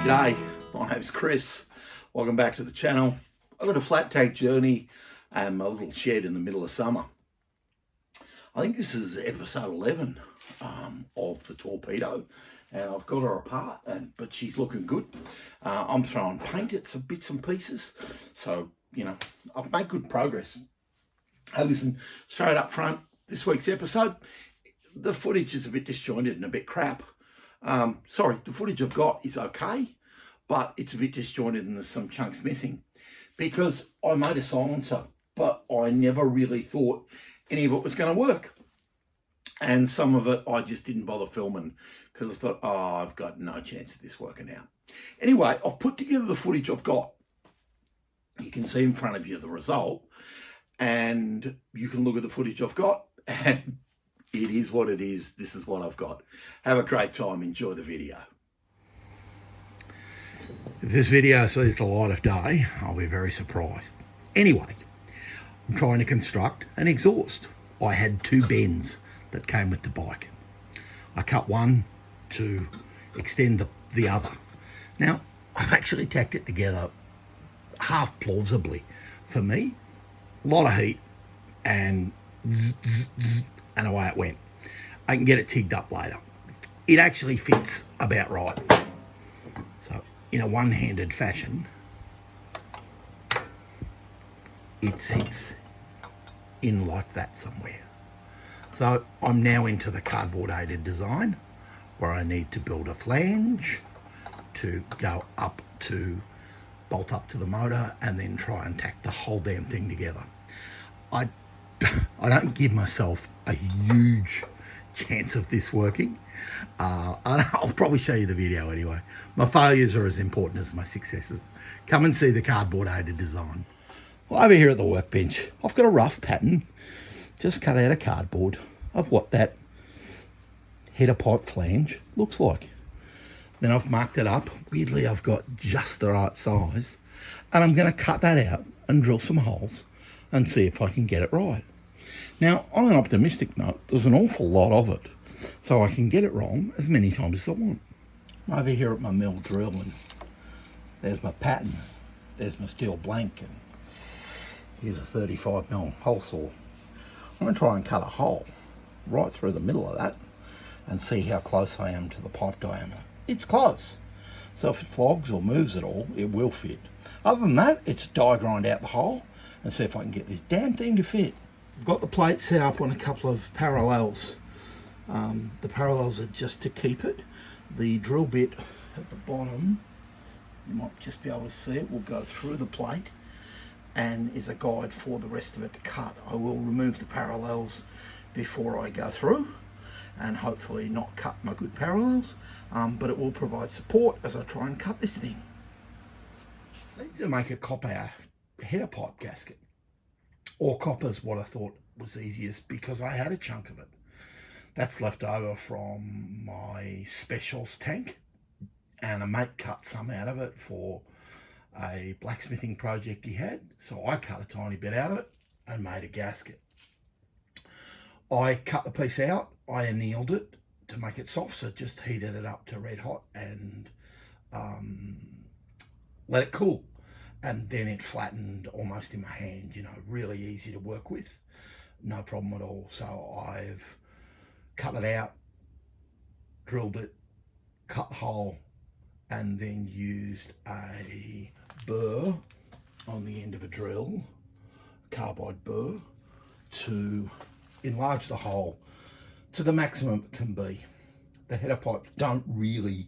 G'day, my name's Chris. Welcome back to the channel. I've got a flat tank journey and my little shed in the middle of summer. I think this is episode 11 of the Torpedo, and I've got her apart, but she's looking good. I'm throwing paint at some bits and pieces, so you know I've made good progress. Hey, listen, straight up front, this week's episode, the footage is a bit disjointed and a bit crap. Sorry, the footage I've got is okay, but it's a bit disjointed and there's some chunks missing because I made a silencer, but I never really thought any of it was going to work. And some of it I just didn't bother filming because I thought, oh, I've got no chance of this working out. Anyway, I've put together the footage I've got. You can see in front of you the result, and you can look at the footage I've got, and it is what it is. This is what I've got. Have a great time. Enjoy the video. If this video sees the light of day, I'll be very surprised. Anyway, I'm trying to construct an exhaust. I had two bends that came with the bike. I cut one to extend the other. Now, I've actually tacked it together half plausibly. For me, a lot of heat and zzz, zzz, zzz, and away it went. I can get it tigged up later. It actually fits about right. So in a one-handed fashion, it sits in like that somewhere. So I'm now into the cardboard aided design where I need to build a flange to go up to bolt up to the motor and then try and tack the whole damn thing together. I don't give myself a huge chance of this working. I'll probably show you the video anyway. My failures are as important as my successes. Come and see the cardboard aided design. Well, over here at the workbench, I've got a rough pattern just cut out of cardboard of what that header pipe flange looks like. Then I've marked it up. Weirdly, I've got just the right size, and I'm going to cut that out and drill some holes and see if I can get it right. Now, on an optimistic note, there's an awful lot of it, so I can get it wrong as many times as I want. I'm over here at my mill drilling. There's my pattern. There's my steel blank, and here's a 35mm hole saw. I'm going to try and cut a hole right through the middle of that and see how close I am to the pipe diameter. It's close, so if it flogs or moves at all, it will fit. Other than that, it's die grind out the hole and see if I can get this damn thing to fit. I've got the plate set up on a couple of parallels. The parallels are just to keep it. The drill bit at the bottom, you might just be able to see it, will go through the plate and is a guide for the rest of it to cut. I will remove the parallels before I go through and hopefully not cut my good parallels, but it will provide support as I try and cut this thing. I need to make a copper header pipe gasket. Or copper's what I thought was easiest because I had a chunk of it. That's left over from my specials tank, and a mate cut some out of it for a blacksmithing project he had. So I cut a tiny bit out of it and made a gasket. I cut the piece out, I annealed it to make it soft, so just heated it up to red hot and let it cool. And then it flattened almost in my hand, you know, really easy to work with, no problem at all. So I've cut it out, drilled it, cut the hole, and then used a burr on the end of a drill, carbide burr, to enlarge the hole to the maximum it can be. The header pipes don't really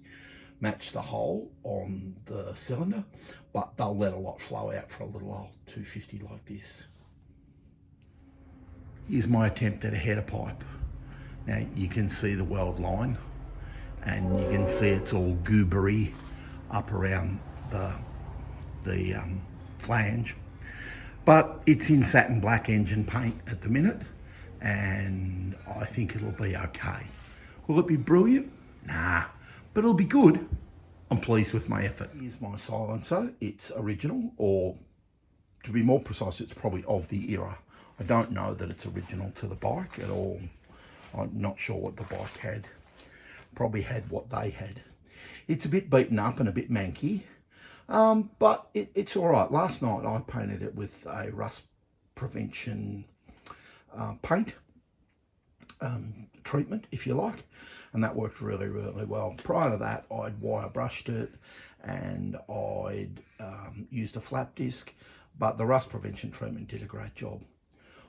match the hole on the cylinder, but they'll let a lot flow out for a little old 250 like this. Here's my attempt at a header pipe. Now you can see the weld line, and you can see it's all goobery up around the flange, but it's in satin black engine paint at the minute, and I think it'll be okay. Will it be brilliant? Nah, but it'll be good. I'm pleased with my effort. Here's my silencer. It's original, or to be more precise, it's probably of the era. I don't know that it's original to the bike at all. I'm not sure what the bike had. Probably had what they had. It's a bit beaten up and a bit manky, but it's all right. Last night I painted it with a rust prevention paint treatment, if you like, and that worked really, really well. Prior to that, I'd wire brushed it and I'd used a flap disc, but the rust prevention treatment did a great job.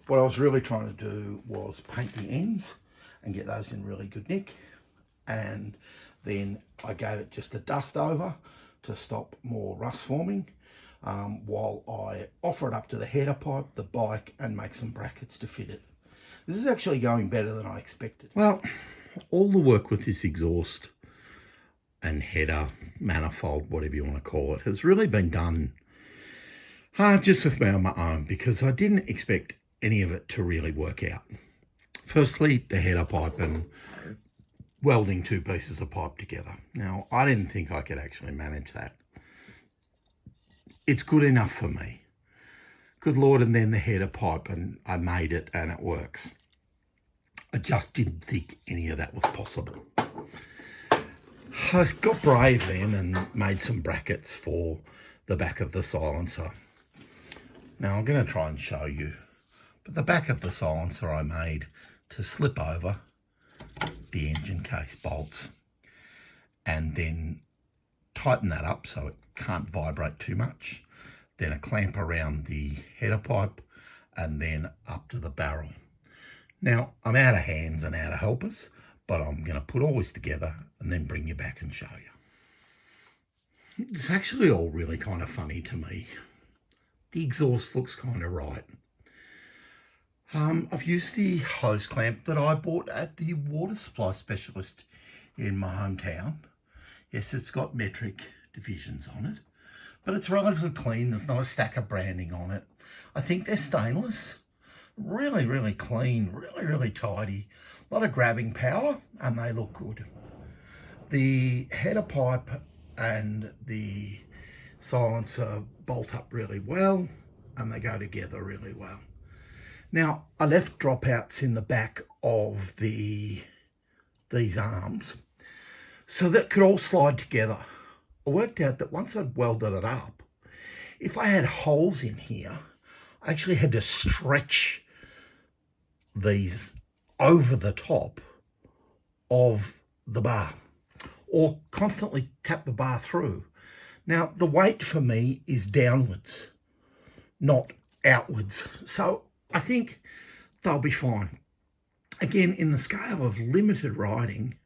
What I was really trying to do was paint the ends and get those in really good nick, and then I gave it just a dust over to stop more rust forming, while I offer it up to the header pipe, the bike, and make some brackets to fit it. This is actually going better than I expected. Well, all the work with this exhaust and header, manifold, whatever you want to call it, has really been done just with me on my own, because I didn't expect any of it to really work out. Firstly, the header pipe and welding two pieces of pipe together. Now, I didn't think I could actually manage that. It's good enough for me. Good Lord, and then the header pipe, and I made it and it works. I just didn't think any of that was possible. I got brave then and made some brackets for the back of the silencer. Now I'm going to try and show you, but the back of the silencer I made to slip over the engine case bolts and then tighten that up so it can't vibrate too much. Then a clamp around the header pipe and then up to the barrel. Now I'm out of hands and out of helpers, but I'm going to put all this together and then bring you back and show you. It's actually all really kind of funny to me. The exhaust looks kind of right. I've used the hose clamp that I bought at the water supply specialist in my hometown. Yes, it's got metric divisions on it, but it's relatively clean. There's not a stack of branding on it. I think they're stainless. Really, really clean, really, really tidy. A lot of grabbing power, and they look good. The header pipe and the silencer bolt up really well, and they go together really well. Now, I left dropouts in the back of these arms so that it could all slide together. I worked out that once I'd welded it up, if I had holes in here, I actually had to stretch these over the top of the bar or constantly tap the bar through. Now, the weight for me is downwards, not outwards. So I think they'll be fine. Again, in the scale of limited riding,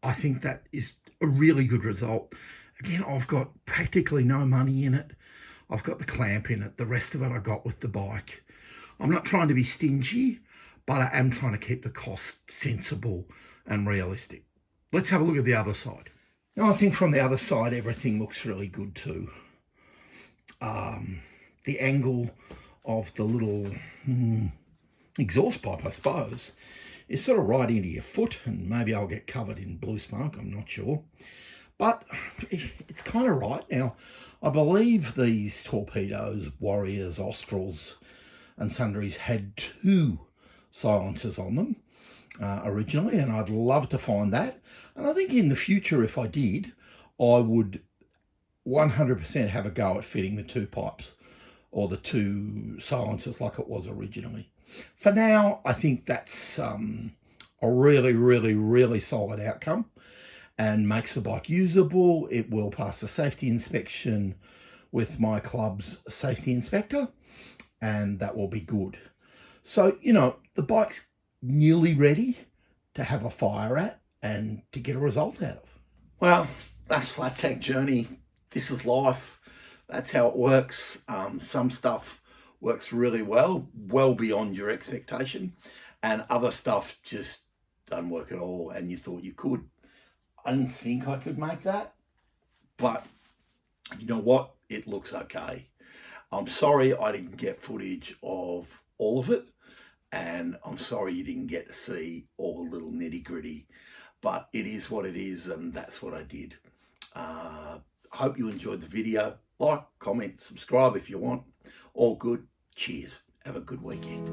I think that is a really good result. Again, I've got practically no money in it. I've got the clamp in it. The rest of it I got with the bike. I'm not trying to be stingy, but I am trying to keep the cost sensible and realistic. Let's have a look at the other side. Now, I think from the other side, everything looks really good too. The angle of the little exhaust pipe, I suppose, is sort of right into your foot, and maybe I'll get covered in blue smoke, I'm not sure. But it's kind of right. Now, I believe these Torpedos, Warriors, Australs and sundries had two silencers on them originally, and I'd love to find that. And I think in the future, if I did, I would 100% have a go at fitting the two pipes or the two silencers like it was originally. For now, I think that's a really, really, really solid outcome and makes the bike usable. It will pass the safety inspection with my club's safety inspector, and that will be good. So, you know, the bike's nearly ready to have a fire at and to get a result out of. Well, that's Flat Tank Journey. This is life. That's how it works. Some stuff works really well beyond your expectation, and other stuff just doesn't work at all, and you thought you could. I didn't think I could make that, but you know what? It looks okay. I'm sorry I didn't get footage of all of it, and I'm sorry you didn't get to see all the little nitty gritty, but it is what it is, and that's what I did. Hope you enjoyed the video. Like, comment, subscribe if you want. All good. Cheers. Have a good weekend.